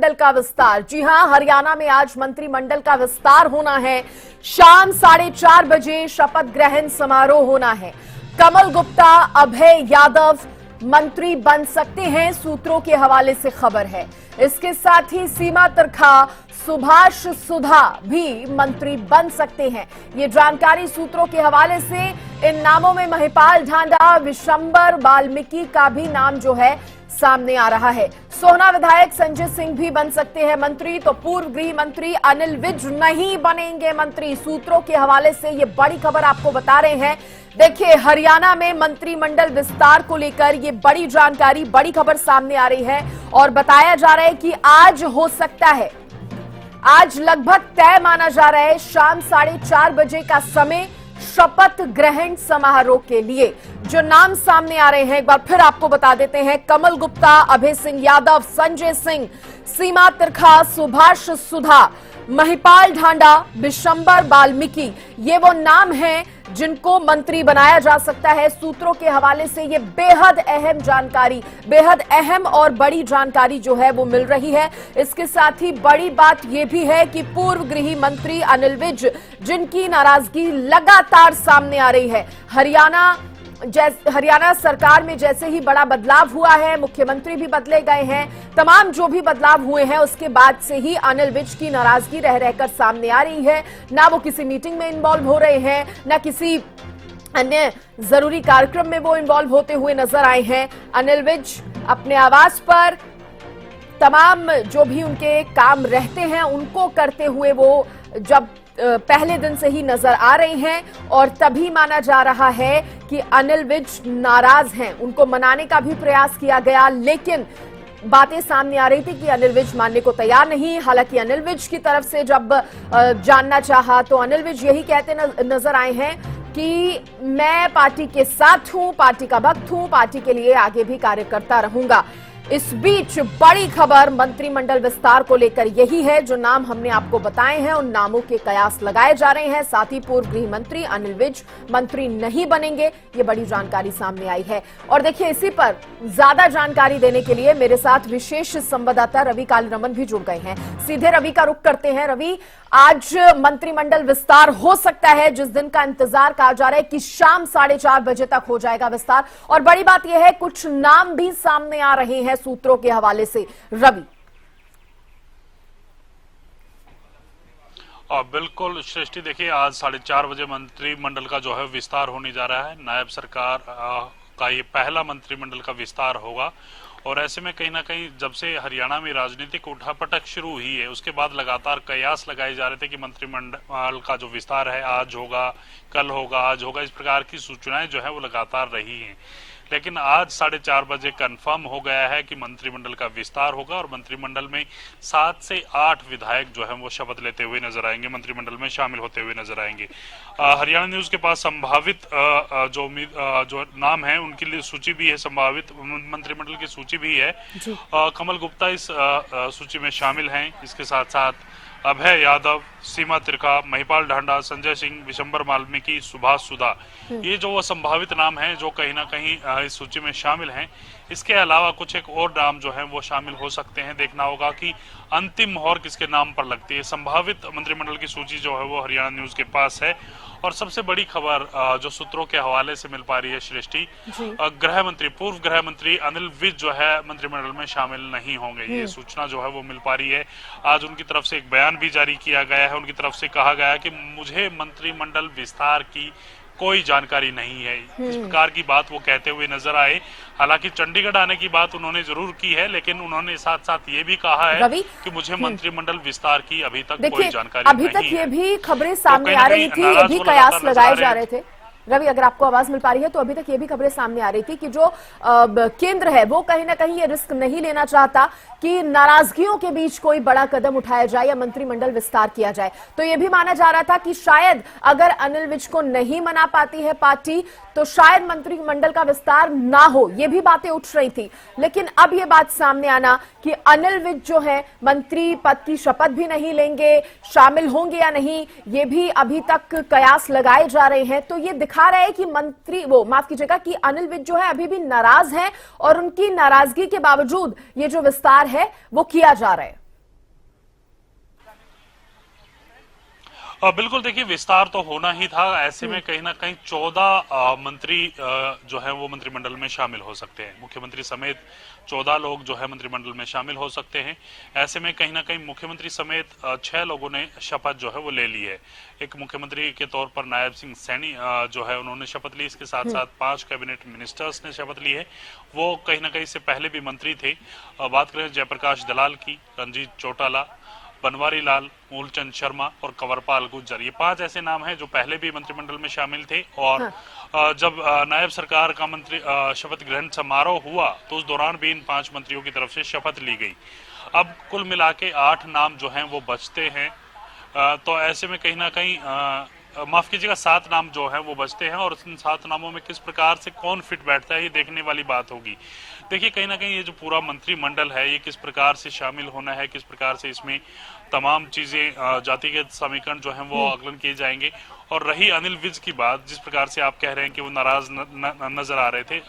मंडल का विस्तार। जी हां, हरियाणा में आज मंत्रिमंडल का विस्तार होना है। शाम 4:30 बजे शपथ ग्रहण समारोह होना है। कमल गुप्ता, अभय यादव मंत्री बन सकते हैं, सूत्रों के हवाले से खबर है। इसके साथ ही सीमा तिरखा, सुभाष सुधा भी मंत्री बन सकते हैं। ये जानकारी सूत्रों के हवाले से। इन नामों में महिपाल ढांडा, विशंबर वाल्मीकि का भी नाम जो है सामने आ रहा है। सोहना विधायक संजय सिंह भी बन सकते हैं मंत्री, तो पूर्व गृह मंत्री अनिल विज नहीं बनेंगे मंत्री। सूत्रों के हवाले से ये बड़ी खबर आपको बता रहे हैं। देखिए, हरियाणा में मंत्रिमंडल विस्तार को लेकर ये बड़ी जानकारी, बड़ी खबर सामने आ रही है और बताया जा रहा है कि आज हो सकता है, आज लगभग तय माना जा रहा है शाम 4:30 बजे का समय शपथ ग्रहण समारोह के लिए। जो नाम सामने आ रहे हैं एक बार फिर आपको बता देते हैं। कमल गुप्ता, अभय सिंह यादव, संजय सिंह, सीमा तिरखा, सुभाष सुधा, महिपाल ढांडा, विशंबर वाल्मीकि, ये वो नाम हैं जिनको मंत्री बनाया जा सकता है। सूत्रों के हवाले से ये बेहद अहम जानकारी, बेहद अहम और बड़ी जानकारी जो है वो मिल रही है। इसके साथ ही बड़ी बात यह भी है कि पूर्व गृह मंत्री अनिल विज, जिनकी नाराजगी लगातार सामने आ रही है। हरियाणा सरकार में जैसे ही बड़ा बदलाव हुआ है, मुख्यमंत्री भी बदले गए हैं, तमाम जो भी बदलाव हुए हैं उसके बाद से ही अनिल विज की नाराजगी रह रहकर सामने आ रही है। ना वो किसी मीटिंग में इन्वॉल्व हो रहे हैं, ना किसी अन्य जरूरी कार्यक्रम में वो इन्वॉल्व होते हुए नजर आए हैं। अनिल विज अपने आवास पर तमाम जो भी उनके काम रहते हैं उनको करते हुए वो जब पहले दिन से ही नजर आ रही हैं और तभी माना जा रहा है कि अनिल विज नाराज हैं। उनको मनाने का भी प्रयास किया गया, लेकिन बातें सामने आ रही थी कि अनिल विज मानने को तैयार नहीं। हालांकि अनिल विज की तरफ से जब जानना चाहा तो अनिल विज यही कहते नजर आए हैं कि मैं पार्टी के साथ हूं, पार्टी का भक्त हूं, पार्टी के लिए आगे भी कार्य करता रहूंगा। इस बीच बड़ी खबर मंत्रिमंडल विस्तार को लेकर यही है। जो नाम हमने आपको बताए हैं उन नामों के कयास लगाए जा रहे हैं। साथ ही पूर्व गृह मंत्री अनिल विज मंत्री नहीं बनेंगे, ये बड़ी जानकारी सामने आई है। और देखिए, इसी पर ज्यादा जानकारी देने के लिए मेरे साथ विशेष संवाददाता रवि कालीरमन भी जुड़ गए हैं। सीधे रवि का रुख करते हैं। रवि, आज मंत्रिमंडल विस्तार हो सकता है, जिस दिन का इंतजार कहा जा रहा है कि शाम 4:30 बजे तक हो जाएगा विस्तार। और बड़ी बात यह है, कुछ नाम भी सामने आ रहे हैं सूत्रों के हवाले से। रवि। बिल्कुल सृष्टि, देखिए आज 4:30 बजे मंत्रिमंडल का जो है विस्तार होने जा रहा है। नायब सरकार का ये पहला मंत्रिमंडल का विस्तार होगा और ऐसे में कहीं ना कहीं जब से हरियाणा में राजनीतिक उठापटक शुरू हुई है उसके बाद लगातार कयास लगाए जा रहे थे कि मंत्रिमंडल का जो विस्तार है आज होगा, कल होगा, आज होगा, इस प्रकार की सूचनाएं जो है वो लगातार रही हैं। लेकिन आज 4:30 बजे कंफर्म हो गया है कि मंत्रिमंडल का विस्तार होगा और मंत्रिमंडल में 7 से 8 विधायक जो है वो शपथ लेते हुए नजर आएंगे, मंत्रिमंडल में शामिल होते हुए नजर आएंगे। हरियाणा न्यूज के पास संभावित जो नाम है उनकी लिए सूची भी है, संभावित मंत्रिमंडल की सूची भी है। कमल गुप्ता इस सूची में शामिल हैं। इसके साथ साथ अभय यादव, सीमा तिरखा, महिपाल ढांडा, संजय सिंह, विशंबर वाल्मीकि, सुभाष सुधा, ये जो वो संभावित नाम हैं जो कहीं ना कहीं इस सूची में शामिल हैं। इसके अलावा कुछ एक और नाम जो हैं वो शामिल हो सकते हैं। देखना होगा कि अंतिम मोहर किसके नाम पर लगती है। संभावित मंत्रिमंडल की सूची जो है वो हरियाणा न्यूज के पास है। और सबसे बड़ी खबर जो सूत्रों के हवाले से मिल पा रही है सृष्टि, गृह मंत्री, पूर्व गृह मंत्री अनिल विज जो है मंत्रिमंडल में शामिल नहीं होंगे। ये सूचना जो है वो मिल पा रही है। आज उनकी तरफ से एक बयान भी जारी किया गया है। उनकी तरफ से कहा गया है कि मुझे मंत्रिमंडल विस्तार की कोई जानकारी नहीं है, इस प्रकार की बात वो कहते हुए नजर आए। हालांकि चंडीगढ़ आने की बात उन्होंने जरूर की है, लेकिन उन्होंने साथ साथ ये भी कहा है कि मुझे मंत्रिमंडल विस्तार की अभी तक कोई जानकारी नहीं है। अभी तक ये भी खबरें सामने आ रही थी, ये भी कयास लगाए जा रहे थे। रवि, अगर आपको आवाज मिल पा रही है तो अभी तक ये भी खबरें सामने आ रही थी कि जो केंद्र है वो कहीं ना कहीं ये रिस्क नहीं लेना चाहता कि नाराजगियों के बीच कोई बड़ा कदम उठाया जाए या मंत्रिमंडल विस्तार किया जाए। तो ये भी माना जा रहा था कि शायद अगर अनिल विज को नहीं मना पाती है पार्टी तो शायद मंत्रिमंडल का विस्तार ना हो, ये भी बातें उठ रही थी। लेकिन अब ये बात सामने आना कि अनिल विज जो है मंत्री पद की शपथ भी नहीं लेंगे, शामिल होंगे या नहीं, ये भी अभी तक कयास लगाए जा रहे हैं। तो ये दिखा रहा है कि माफ कीजिएगा, कि अनिल विज जो है अभी भी नाराज हैं और उनकी नाराजगी के बावजूद ये जो विस्तार है वो किया जा रहा है। बिल्कुल, देखिए विस्तार तो होना ही था। ऐसे में कहीं ना कहीं 14 मंत्री जो है वो मंत्रिमंडल में शामिल हो सकते हैं। मुख्यमंत्री समेत 14 लोग जो है मंत्रिमंडल में शामिल हो सकते हैं। ऐसे में कहीं ना कहीं मुख्यमंत्री समेत 6 लोगों ने शपथ जो है वो ले ली है। एक मुख्यमंत्री के तौर पर नायब सिंह सैनी जो है उन्होंने शपथ ली। इसके साथ साथ 5 कैबिनेट मिनिस्टर्स ने शपथ ली है। वो कहीं ना कहीं इससे पहले भी मंत्री थे। बात करें जयप्रकाश दलाल की, रंजीत चौटाला, बनवारी लाल, मूलचंद शर्मा और कंवरपाल गुर्जर, ये 5 ऐसे नाम हैं जो पहले भी मंत्रिमंडल में शामिल थे। और जब नायब सरकार का मंत्री शपथ ग्रहण समारोह हुआ तो उस दौरान भी इन 5 मंत्रियों की तरफ से शपथ ली गई। अब कुल मिला के 8 नाम जो हैं वो बचते हैं। तो ऐसे में कहीं ना कहीं माफ कीजिएगा 7 नाम जो हैं वो बचते हैं, और इन 7 नामों में किस प्रकार से कौन फिट बैठता है ये देखने वाली बात होगी। देखिए कहीं ना कहीं ये जो पूरा मंत्रिमंडल है ये किस प्रकार से शामिल होना है, किस प्रकार से इसमें तमाम चीजें जातिगत समीकरण जो हैं वो आकलन किए जाएंगे। और रही अनिल विज की बात, जिस प्रकार से आप कह रहे हैं कि वो नाराज नजर आ रहे थे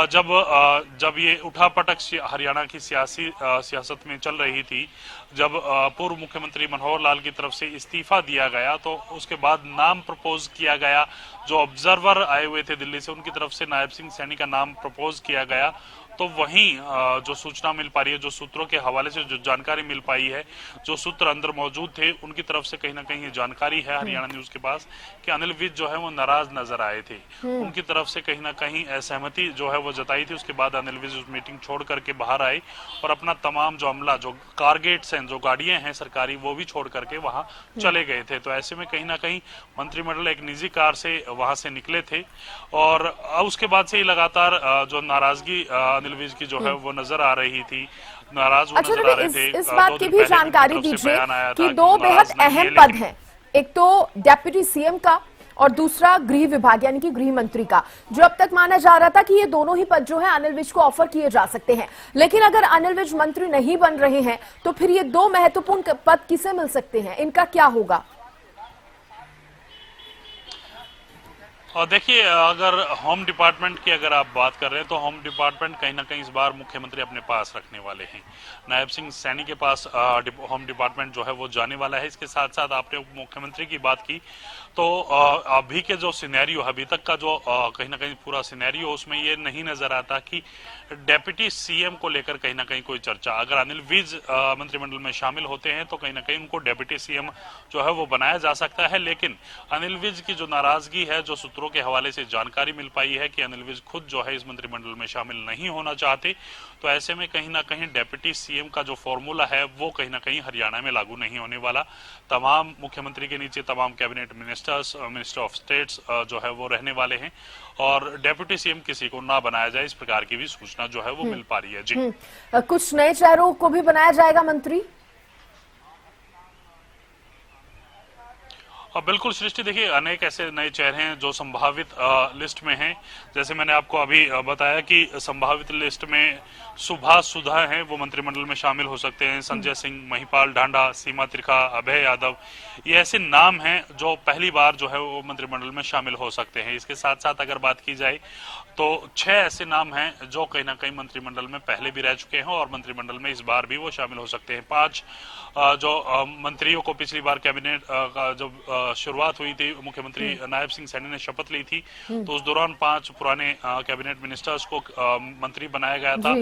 जब ये उठापटक हरियाणा की सियासत में चल रही थी, जब पूर्व मुख्यमंत्री मनोहर लाल की तरफ से इस्तीफा दिया गया तो उसके बाद नाम प्रपोज किया गया। जो ऑब्जर्वर आए हुए थे दिल्ली से उनकी तरफ से नायब सिंह सैनी का नाम प्रपोज किया गया। तो वहीं जो सूचना मिल पा रही है, जो सूत्रों के हवाले से जो जानकारी मिल पाई है, जो सूत्र अंदर मौजूद थे उनकी तरफ से कहीं ना कहीं ये जानकारी है हरियाणा न्यूज के पास कि अनिल विज जो है वो नाराज नजर आए थे। उनकी तरफ से कहीं ना कहीं असहमति जो है वो जताई थी। उसके बाद अनिल विज उस मीटिंग छोड़ करके बाहर आए और अपना तमाम जो अमला, जो कारगेट्स हैं, जो गाड़ियां हैं सरकारी, वो भी छोड़ करके वहां चले गए थे। तो ऐसे में कहीं ना कहीं मंत्रिमंडल एक निजी कार से वहां से निकले थे। और उसके बाद से ही लगातार जो नाराजगी अनिल विज की जो है वो नजर आ रही थी, नाराज वो नजर आ रहे थे। इस बात की भी जानकारी दीजिए कि 2 बेहद अहम पद हैं, एक तो डेप्यूटी सीएम का और दूसरा गृह विभाग यानी कि गृह मंत्री का, जो अब तक माना जा रहा था कि ये दोनों ही पद जो है अनिल विज को ऑफर किए जा सकते हैं। लेकिन अगर अनिल विज मंत्री नहीं बन रहे हैं तो फिर ये 2 महत्वपूर्ण पद किसे मिल सकते हैं, इनका क्या होगा? और देखिए अगर होम डिपार्टमेंट की अगर आप बात कर रहे हैं तो होम डिपार्टमेंट कहीं ना कहीं इस बार मुख्यमंत्री अपने पास रखने वाले हैं। नायब सिंह सैनी के पास होम डिपार्टमेंट जो है वो जाने वाला है। इसके साथ साथ आपने मुख्यमंत्री की बात की तो अभी के जो सिनेरियो, अभी तक का जो कहीं ना कहीं पूरा सिनेरियो, उसमें ये नहीं नजर आता कि डेप्यूटी सीएम को लेकर कहीं ना कहीं कोई चर्चा। अगर अनिल विज मंत्रिमंडल में शामिल होते हैं तो कहीं ना कहीं उनको डेप्यूटी सीएम जो है वो बनाया जा सकता है। लेकिन अनिल विज की जो नाराजगी है, जो सूत्रों के हवाले से जानकारी मिल पाई है कि अनिल विज खुद जो है इस मंत्रिमंडल में शामिल नहीं होना चाहते, तो ऐसे में कहीं ना कहीं डेप्यूटी सीएम का जो फॉर्मूला है वो कहीं ना कहीं हरियाणा में लागू नहीं होने वाला। तमाम मुख्यमंत्री के नीचे तमाम cabinet ministers, minister of states जो है वो रहने वाले हैं और डेप्यूटी सीएम किसी को ना बनाया जाए, इस प्रकार की भी सूचना जो है वो मिल पा रही है। जी, कुछ नए चेहरों को भी बनाया जाएगा मंत्री? बिल्कुल सृष्टि, देखिए अनेक ऐसे नए चेहरे हैं जो संभावित लिस्ट में हैं। जैसे मैंने आपको अभी बताया कि संभावित लिस्ट में सुभाष सुधा हैं, वो मंत्रिमंडल में शामिल हो सकते हैं। संजय सिंह, महिपाल ढांडा, सीमा त्रिखा, अभय यादव, ये ऐसे नाम हैं जो पहली बार जो है वो मंत्रिमंडल में शामिल हो सकते हैं। इसके साथ साथ अगर बात की जाए तो 6 ऐसे नाम हैं जो कहीं ना कहीं मंत्रिमंडल में पहले भी रह चुके हैं और मंत्रिमंडल में इस बार भी वो शामिल हो सकते हैं। 5 जो मंत्रियों को पिछली बार कैबिनेट का जब शुरुआत हुई थी, मुख्यमंत्री नायब सिंह सैनी ने शपथ ली थी तो उस दौरान 5 पुराने कैबिनेट मिनिस्टर्स को मंत्री बनाया गया था।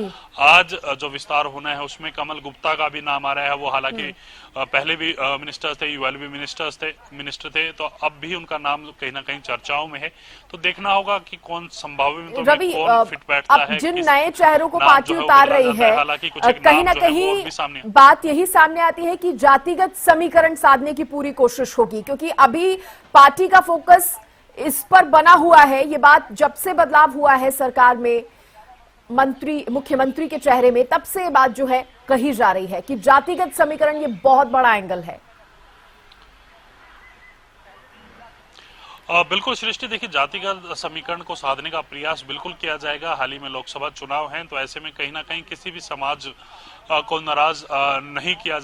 आज जो विस्तार होना है उसमें कमल गुप्ता का भी नाम आ रहा है। वो हालांकि पहले भी मिनिस्टर थे, यूएलबी मिनिस्टर थे, तो अब भी उनका नाम कहीं ना कहीं चर्चाओं में है। तो देखना होगा कि कौन संभावित रवि, अब जिन नए चेहरों को पार्टी उतार रही है, कहीं ना कहीं बात यही सामने आती है कि जातिगत समीकरण साधने की पूरी कोशिश होगी, क्योंकि अभी पार्टी का फोकस इस पर बना हुआ है। ये बात जब से बदलाव हुआ है सरकार में, मुख्यमंत्री के चेहरे में, तब से ये बात जो है कही जा रही है कि जातिगत समीकरण ये बहुत बड़ा एंगल है। बिल्कुल सृष्टि, देखिए जातिगत समीकरण को साधने का प्रयास बिल्कुल किया जाएगा। हाल ही में लोकसभा चुनाव हैं तो ऐसे में कहीं ना कहीं किसी भी समाज को नाराज नहीं किया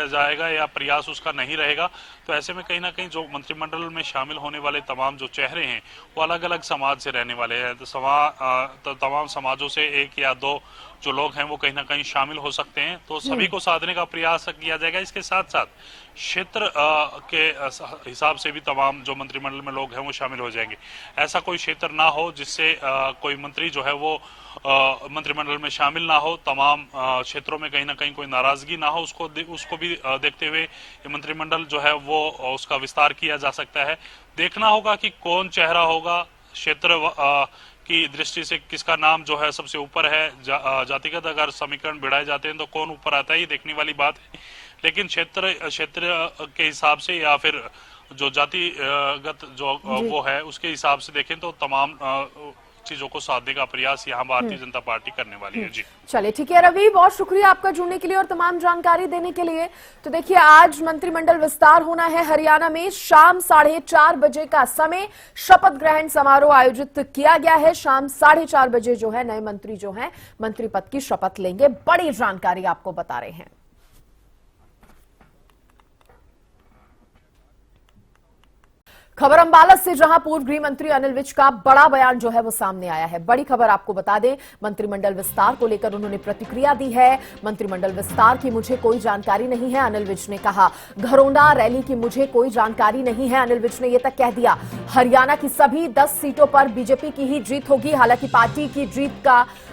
जाएगा या प्रयास उसका नहीं रहेगा। तो ऐसे में कहीं ना कहीं जो मंत्रिमंडल में शामिल होने वाले तमाम जो चेहरे हैं वो अलग अलग समाज से रहने वाले हैं। तो तमाम समाजों से 1 या 2 जो लोग हैं वो कहीं ना कहीं शामिल हो सकते हैं, तो सभी को साधने का प्रयास किया जाएगा। इसके साथ साथ क्षेत्र के हिसाब से भी तमाम जो मंत्रिमंडल में लोग हैं वो शामिल हो जाएंगे। ऐसा कोई क्षेत्र ना हो जिससे कोई मंत्री जो है वो मंत्रिमंडल में शामिल ना हो, तमाम क्षेत्रों में कहीं ना कहीं कोई नाराजगी ना हो, उसको भी देखते हुए ये मंत्रिमंडल जो है वो उसका विस्तार किया जा सकता है। देखना होगा कि कौन चेहरा होगा, क्षेत्र की दृष्टि से किसका नाम जो है सबसे ऊपर है। जातिगत अगर समीकरण बिड़ाए जाते हैं तो कौन ऊपर आता है, ये देखने वाली बात है। लेकिन क्षेत्र के हिसाब से या फिर जो जातिगत जो वो है उसके हिसाब से देखें तो तमाम चीजों को साधने का प्रयास यहाँ भारतीय जनता पार्टी करने वाली है। जी चलिए ठीक है रवि, बहुत शुक्रिया आपका जुड़ने के लिए और तमाम जानकारी देने के लिए। तो देखिए आज मंत्रिमंडल विस्तार होना है हरियाणा में। शाम 4:30 बजे का समय शपथ ग्रहण समारोह आयोजित किया गया है। शाम 4:30 बजे जो है नए मंत्री जो है मंत्री पद की शपथ लेंगे। बड़ी जानकारी आपको बता रहे हैं। खबर अंबाला से, जहां पूर्व गृह मंत्री अनिल विज का बड़ा बयान जो है वो सामने आया है। बड़ी खबर आपको बता दें, मंत्रिमंडल विस्तार को लेकर उन्होंने प्रतिक्रिया दी है। मंत्रिमंडल विस्तार की मुझे कोई जानकारी नहीं है, अनिल विज ने कहा। घरोंडा रैली की मुझे कोई जानकारी नहीं है, अनिल विज ने यह तक कह दिया। हरियाणा की सभी 10 सीटों पर बीजेपी की ही जीत होगी। हालांकि पार्टी की जीत का